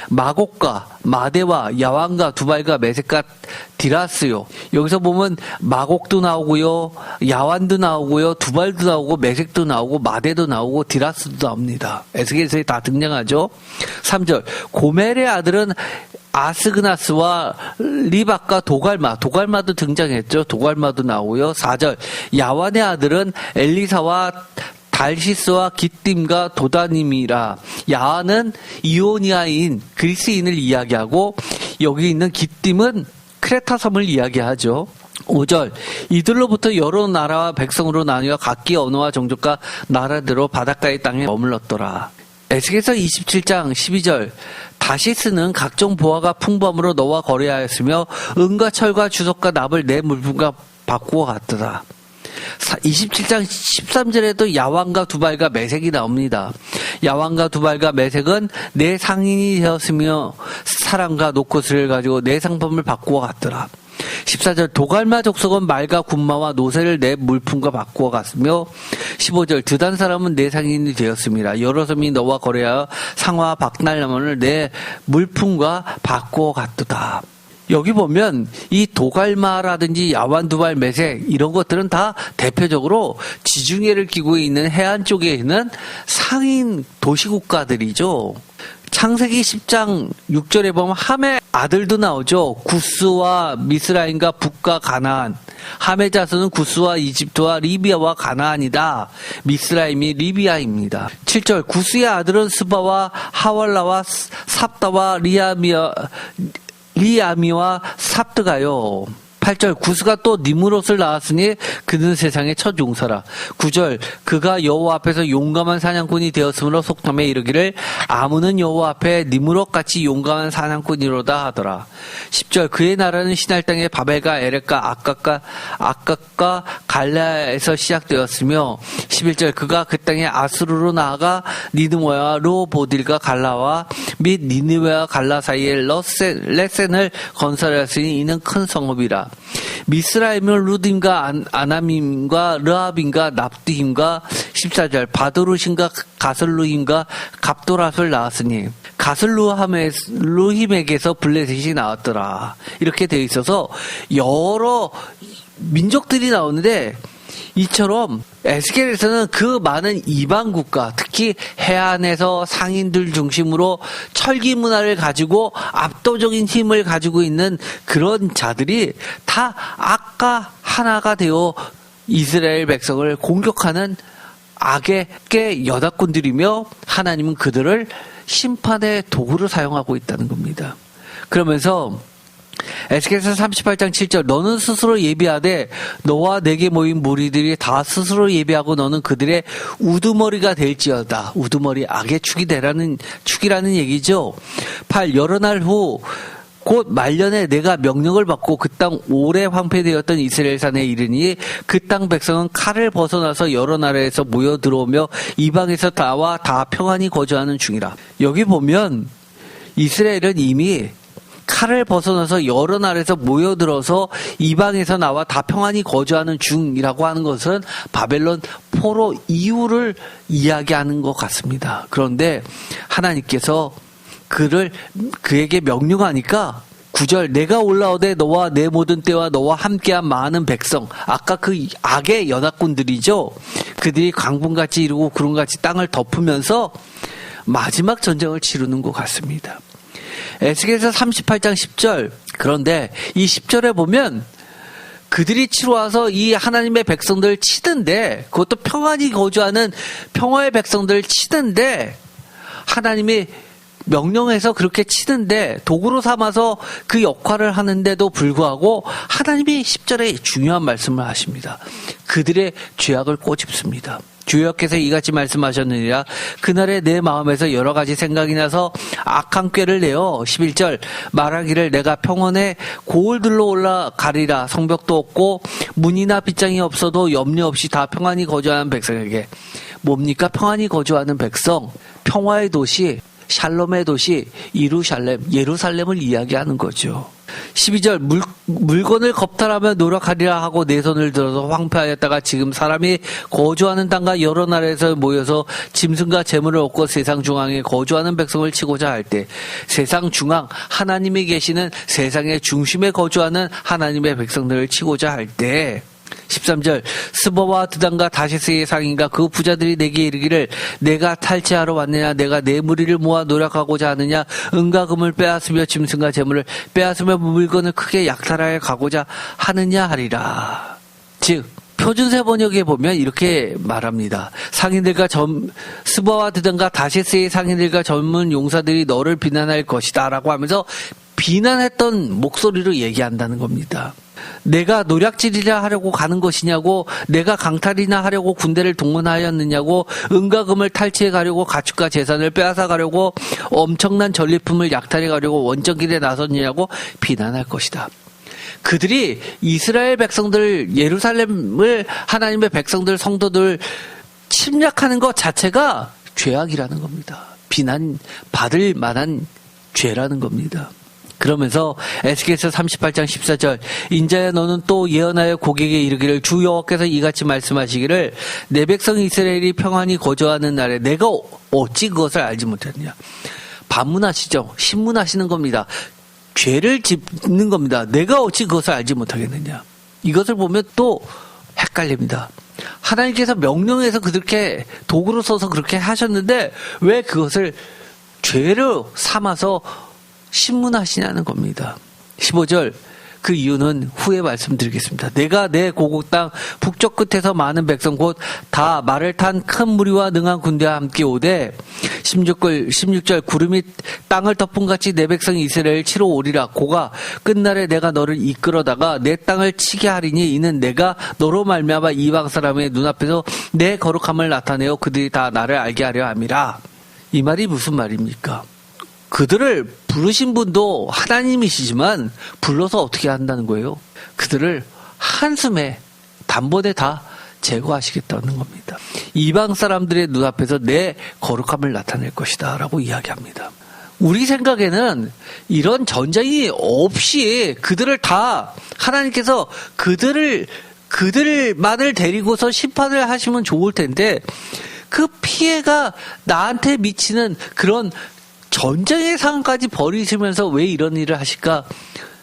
마곡과 마대와 야완과 두발과 메섹과 디라스요. 여기서 보면 마곡도 나오고요, 야완도 나오고요, 두발도 나오고, 메섹도 나오고, 마대도 나오고, 디라스도 나옵니다. 에스겔서에 다 등장하죠. 3절 고멜의 아들은 아스그나스와 리박과 도갈마도 등장했죠. 도갈마도 나오고요. 4절 야완의 아들은 엘리사와 달시스와 기띔과 도다님이라. 야는 이오니아인 그리스인을 이야기하고 여기 있는 기띔은 크레타 섬을 이야기하죠. 5절 이들로부터 여러 나라와 백성으로 나뉘어 각기 언어와 종족과 나라대로 바닷가의 땅에 머물렀더라. 에스겔서 27장 12절 다시스는 각종 보화가 풍부함으로 너와 거래하였으며 은과 철과 주석과 납을 내 물품과 바꾸어 갔더라. 27장 13절에도 야완과 두발과 메색이 나옵니다. 야완과 두발과 메색은 내 상인이 되었으며 사람과 노코스를 가지고 내 상품을 바꾸어 갔더라. 14절 도갈마 족속은 말과 군마와 노새를 내 물품과 바꾸어 갔으며 15절 드단 사람은 내 상인이 되었습니다. 여러 섬이 너와 거래하여 상화와 박날나무를 내 물품과 바꾸어 갔도다. 여기 보면 이 도갈마라든지 야완, 두발, 메색 이런 것들은 다 대표적으로 지중해를 끼고 있는 해안 쪽에 있는 상인 도시국가들이죠. 창세기 10장 6절에 보면 함의 아들도 나오죠. 구스와 미스라임과 북과 가나안. 함의 자손은 구스와 이집트와 리비아와 가나안이다. 미스라임이 리비아입니다. 7절 구스의 아들은 스바와 하왈라와 삽다와 리아미와 삽드가요. 8절 구스가 또 니므롯을 낳았으니 그는 세상의 첫 용사라. 9절 그가 여호와 앞에서 용감한 사냥꾼이 되었으므로 속담에 이르기를 아무는 여호와 앞에 니므롯같이 용감한 사냥꾼이로다 하더라. 10절 그의 나라는 신할 땅의 바벨과 에렉과 아깝과 갈라에서 시작되었으며 11절 그가 그 땅에 아수르로 나아가 니느웨와 로보딜과 갈라와 및 니느웨와 갈라 사이에 레센을 건설하였으니 이는 큰 성읍이라. 미스라임은 루딤과 아나밈과 르압임과 납디힘과 14절 바도루심과 가슬루힘과 갑도라스를 낳았으니 가슬루힘에게서 블레셋이 나왔더라. 이렇게 되어 있어서 여러 민족들이 나오는데 이처럼 에스겔에서는 그 많은 이방 국가, 특히 해안에서 상인들 중심으로 철기 문화를 가지고 압도적인 힘을 가지고 있는 그런 자들이 다 악과 하나가 되어 이스라엘 백성을 공격하는 악의 연합군들이며 하나님은 그들을 심판의 도구로 사용하고 있다는 겁니다. 그러면서 에스겔서 38장 7절 너는 스스로 예비하되 너와 내게 모인 무리들이 다 스스로 예비하고 너는 그들의 우두머리가 될지어다. 우두머리 악의 축이라는 얘기죠. 8 여러 날 후 곧 말년에 내가 명령을 받고 그 땅 오래 황폐되었던 이스라엘 산에 이르니 그 땅 백성은 칼을 벗어나서 여러 나라에서 모여 들어오며 이방에서 나와 다 평안히 거주하는 중이라. 여기 보면 이스라엘은 이미 칼을 벗어나서 여러 나라에서 모여들어서 이방에서 나와 다 평안히 거주하는 중이라고 하는 것은 바벨론 포로 이후를 이야기하는 것 같습니다. 그런데 하나님께서 그에게 명령하니까 9절 내가 올라오되 너와 내 모든 때와 너와 함께한 많은 백성, 아까 그 악의 연합군들이죠. 그들이 광분같이 이루고 구름같이 땅을 덮으면서 마지막 전쟁을 치르는 것 같습니다. 에스겔서 38장 10절 그런데 이 10절에 보면 그들이 치러 와서 이 하나님의 백성들을 치던데 그것도 평안히 거주하는 평화의 백성들을 치던데 하나님이 명령해서 그렇게 치는데 도구로 삼아서 그 역할을 하는데도 불구하고 하나님이 10절에 중요한 말씀을 하십니다. 그들의 죄악을 꼬집습니다. 주여께서 이같이 말씀하셨느니라. 그날에 내 마음에서 여러 가지 생각이 나서 악한 꾀를 내어 11절 말하기를 내가 평원에 고을들로 올라가리라. 성벽도 없고 문이나 빗장이 없어도 염려 없이 다 평안히 거주하는 백성에게. 뭡니까? 평안히 거주하는 백성, 평화의 도시, 샬롬의 도시 예루살렘을 이야기하는 거죠. 12절 물건을 겁탈하며 노력하리라 하고 내 손을 들어서 황폐하였다가 지금 사람이 거주하는 땅과 여러 나라에서 모여서 짐승과 재물을 얻고 세상 중앙에 거주하는 백성을 치고자 할 때 세상 중앙 하나님이 계시는 세상의 중심에 거주하는 하나님의 백성들을 치고자 할 때 13절 스바와 드단과 다시스의 상인과 그 부자들이 내게 이르기를 내가 탈취하러 왔느냐 내가 내 무리를 모아 노력하고자 하느냐 은과 금을 빼앗으며 짐승과 재물을 빼앗으며 물건을 크게 약탈하여 가고자 하느냐 하리라. 즉 표준세 번역에 보면 이렇게 말합니다. 상인들과 스바와 드단과 다시스의 상인들과 젊은 용사들이 너를 비난할 것이다 라고 하면서 비난했던 목소리로 얘기한다는 겁니다. 내가 노략질이라 하려고 가는 것이냐고, 내가 강탈이나 하려고 군대를 동원하였느냐고, 은과 금을 탈취해 가려고 가축과 재산을 빼앗아 가려고 엄청난 전리품을 약탈해 가려고 원정길에 나섰느냐고 비난할 것이다. 그들이 이스라엘 백성들, 예루살렘을 하나님의 백성들, 성도들 침략하는 것 자체가 죄악이라는 겁니다. 비난받을 만한 죄라는 겁니다. 그러면서 에스겔서 38장 14절 인자야 너는 또 예언하여 고객에게 이르기를 주 여호와께서 이같이 말씀하시기를 내 백성 이스라엘이 평안히 거주하는 날에 내가 어찌 그것을 알지 못했느냐. 반문하시죠. 신문하시는 겁니다. 죄를 짓는 겁니다. 내가 어찌 그것을 알지 못하겠느냐. 이것을 보면 또 헷갈립니다. 하나님께서 명령해서 그렇게 도구로 써서 그렇게 하셨는데 왜 그것을 죄로 삼아서 신문하시냐는 겁니다. 15절 그 이유는 후에 말씀드리겠습니다. 내가 내 고국 땅 북쪽 끝에서 많은 백성 곧 다 말을 탄 큰 무리와 능한 군대와 함께 오되 16절 구름이 땅을 덮은 같이 내 백성 이스라엘 치러 오리라. 고가 끝날에 내가 너를 이끌어다가 내 땅을 치게 하리니 이는 내가 너로 말미암아 이방 사람의 눈앞에서 내 거룩함을 나타내어 그들이 다 나를 알게 하려 함이라. 이 말이 무슨 말입니까? 그들을 부르신 분도 하나님이시지만 불러서 어떻게 한다는 거예요? 그들을 한숨에 단번에 다 제거하시겠다는 겁니다. 이방 사람들의 눈앞에서 내 거룩함을 나타낼 것이다 라고 이야기합니다. 우리 생각에는 이런 전쟁이 없이 그들을 다 하나님께서 그들만을 데리고서 심판을 하시면 좋을 텐데 그 피해가 나한테 미치는 그런 전쟁의 상황까지 벌이시면서 왜 이런 일을 하실까?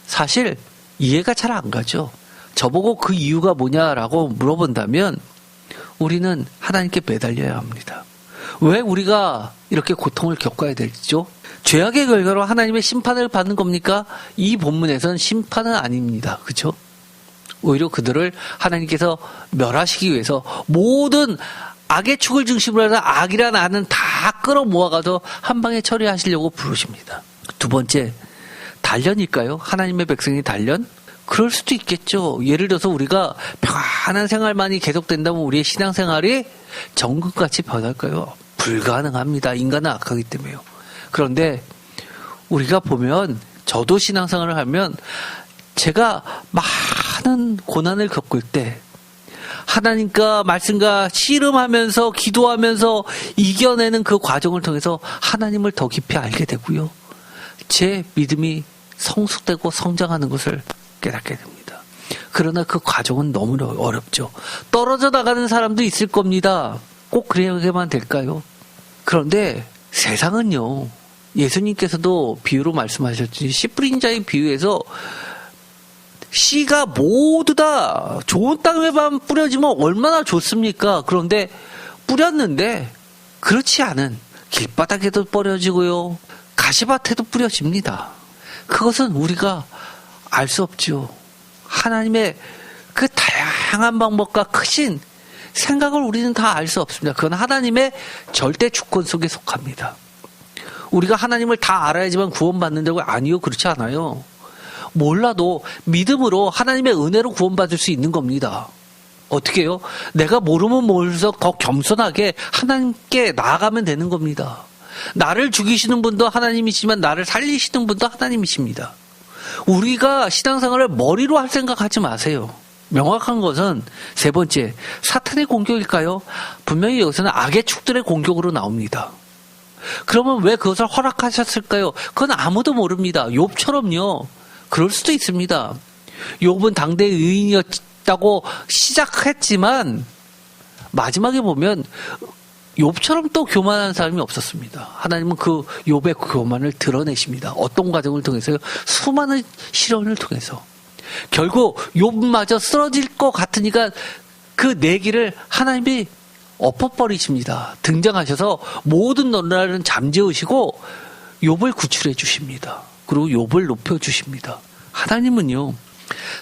사실 이해가 잘 안 가죠. 저보고 그 이유가 뭐냐라고 물어본다면 우리는 하나님께 매달려야 합니다. 왜 우리가 이렇게 고통을 겪어야 되죠? 죄악의 결과로 하나님의 심판을 받는 겁니까? 이 본문에서는 심판은 아닙니다. 그렇죠? 오히려 그들을 하나님께서 멸하시기 위해서 모든 악의 축을 중심으로 해서 악이란 악은 다 끌어모아가서 한 방에 처리하시려고 부르십니다. 두 번째, 단련일까요? 하나님의 백성이 단련? 그럴 수도 있겠죠. 예를 들어서 우리가 평안한 생활만이 계속된다면 우리의 신앙생활이 정글같이 변할까요? 불가능합니다. 인간은 악하기 때문에요. 그런데 우리가 보면 저도 신앙생활을 하면 제가 많은 고난을 겪을 때 하나님과 말씀과 씨름하면서 기도하면서 이겨내는 그 과정을 통해서 하나님을 더 깊이 알게 되고요. 제 믿음이 성숙되고 성장하는 것을 깨닫게 됩니다. 그러나 그 과정은 너무 어렵죠. 떨어져 나가는 사람도 있을 겁니다. 꼭 그래야만 될까요? 그런데 세상은요. 예수님께서도 비유로 말씀하셨지 씨 뿌린 자의 비유에서 씨가 모두 다 좋은 땅에만 뿌려지면 얼마나 좋습니까? 그런데 뿌렸는데 그렇지 않은 길바닥에도 뿌려지고요. 가시밭에도 뿌려집니다. 그것은 우리가 알 수 없죠. 하나님의 그 다양한 방법과 크신 생각을 우리는 다 알 수 없습니다. 그건 하나님의 절대 주권 속에 속합니다. 우리가 하나님을 다 알아야지만 구원받는다고 아니요. 그렇지 않아요. 몰라도 믿음으로 하나님의 은혜로 구원받을 수 있는 겁니다. 어떻게 해요? 내가 모르면 모를수록 더 겸손하게 하나님께 나아가면 되는 겁니다. 나를 죽이시는 분도 하나님이시지만 나를 살리시는 분도 하나님이십니다. 우리가 신앙생활을 머리로 할 생각하지 마세요. 명확한 것은 세 번째, 사탄의 공격일까요? 분명히 여기서는 악의 축들의 공격으로 나옵니다. 그러면 왜 그것을 허락하셨을까요? 그건 아무도 모릅니다. 욥처럼요. 그럴 수도 있습니다. 욥은 당대의 의인이었다고 시작했지만 마지막에 보면 욥처럼 또 교만한 사람이 없었습니다. 하나님은 그 욥의 교만을 드러내십니다. 어떤 과정을 통해서요? 수많은 시련을 통해서. 결국 욥마저 쓰러질 것 같으니까 그 내기를 하나님이 엎어버리십니다. 등장하셔서 모든 논란을 잠재우시고 욥을 구출해 주십니다. 그리고 욥을 높여주십니다. 하나님은요,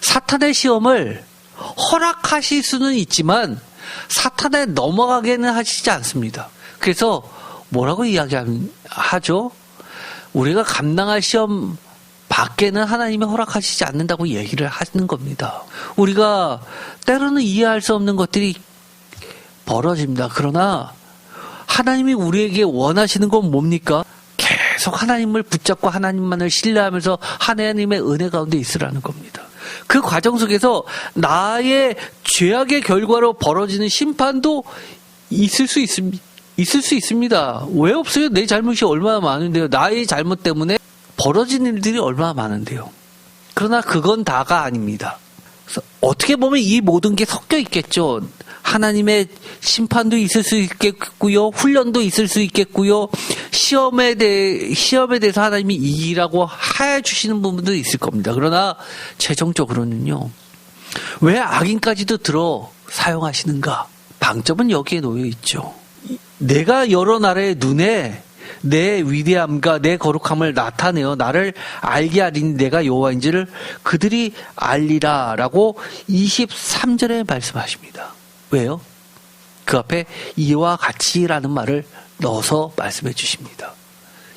사탄의 시험을 허락하실 수는 있지만 사탄에 넘어가게는 하시지 않습니다. 그래서 뭐라고 이야기하죠? 우리가 감당할 시험 밖에는 하나님이 허락하시지 않는다고 얘기를 하는 겁니다. 우리가 때로는 이해할 수 없는 것들이 벌어집니다. 그러나 하나님이 우리에게 원하시는 건 뭡니까? 계속 하나님을 붙잡고 하나님만을 신뢰하면서 하나님의 은혜 가운데 있으라는 겁니다. 그 과정 속에서 나의 죄악의 결과로 벌어지는 심판도 있을 수 있습니다. 왜 없어요? 내 잘못이 얼마나 많은데요. 나의 잘못 때문에 벌어지는 일들이 얼마나 많은데요. 그러나 그건 다가 아닙니다. 어떻게 보면 이 모든 게 섞여 있겠죠. 하나님의 심판도 있을 수 있겠고요. 훈련도 있을 수 있겠고요. 시험에 대해서 하나님이 이기라고 하여 주시는 부분도 있을 겁니다. 그러나 최종적으로는요. 왜 악인까지도 들어 사용하시는가? 방점은 여기에 놓여 있죠. 내가 여러 나라의 눈에 내 위대함과 내 거룩함을 나타내어 나를 알게 하리니 내가 여호와인지를 그들이 알리라 라고 23절에 말씀하십니다. 왜요? 그 앞에 이와 같이라는 말을 넣어서 말씀해 주십니다.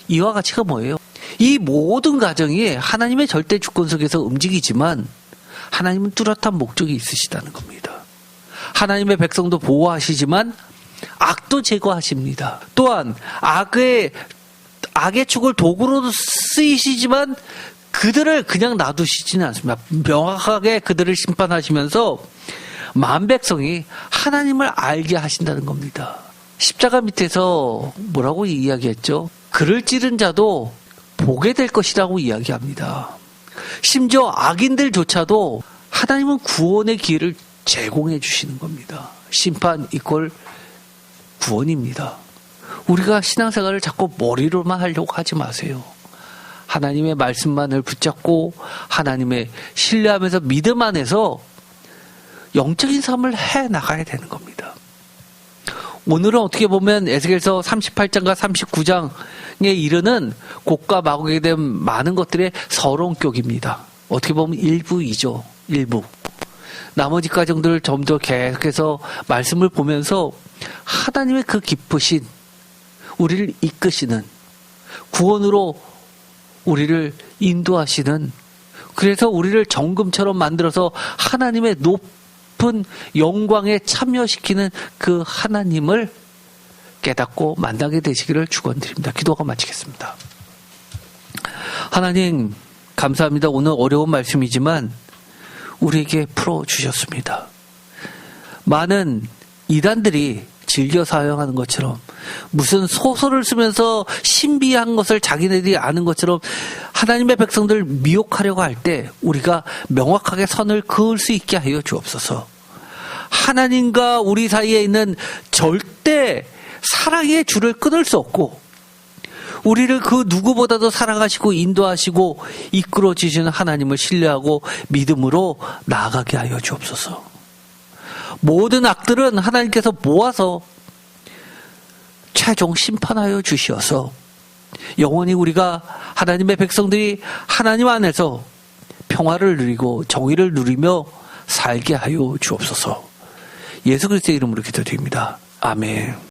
이와 같이가 뭐예요? 이 모든 가정이 하나님의 절대 주권 속에서 움직이지만 하나님은 뚜렷한 목적이 있으시다는 겁니다. 하나님의 백성도 보호하시지만 악도 제거하십니다. 또한 악의 축을 도구로 쓰이시지만 그들을 그냥 놔두시지는 않습니다. 명확하게 그들을 심판하시면서 만백성이 하나님을 알게 하신다는 겁니다. 십자가 밑에서 뭐라고 이야기했죠? 그를 찌른 자도 보게 될 것이라고 이야기합니다. 심지어 악인들조차도 하나님은 구원의 기회를 제공해 주시는 겁니다. 심판 이퀄 구원입니다. 우리가 신앙생활을 자꾸 머리로만 하려고 하지 마세요. 하나님의 말씀만을 붙잡고 하나님의 신뢰하면서 믿음 안에서 영적인 삶을 해 나가야 되는 겁니다. 오늘은 어떻게 보면 에스겔서 38장과 39장에 이르는 곡과 마곡에 대한 많은 것들의 서론격입니다. 어떻게 보면 일부이죠. 일부. 나머지 과정들을 좀 더 계속해서 말씀을 보면서 하나님의 그 기쁘신 우리를 이끄시는 구원으로 우리를 인도하시는 그래서 우리를 정금처럼 만들어서 하나님의 높은 영광에 참여시키는 그 하나님을 깨닫고 만나게 되시기를 축원드립니다. 기도가 마치겠습니다. 하나님 감사합니다. 오늘 어려운 말씀이지만 우리에게 풀어주셨습니다. 많은 이단들이 즐겨 사용하는 것처럼 무슨 소설을 쓰면서 신비한 것을 자기네들이 아는 것처럼 하나님의 백성들을 미혹하려고 할 때 우리가 명확하게 선을 그을 수 있게 하여 주옵소서. 하나님과 우리 사이에 있는 절대 사랑의 줄을 끊을 수 없고 우리를 그 누구보다도 사랑하시고 인도하시고 이끌어 주시는 하나님을 신뢰하고 믿음으로 나아가게 하여 주옵소서. 모든 악들은 하나님께서 모아서 최종 심판하여 주시어서 영원히 우리가 하나님의 백성들이 하나님 안에서 평화를 누리고 정의를 누리며 살게 하여 주옵소서. 예수 그리스도의 이름으로 기도드립니다. 아멘.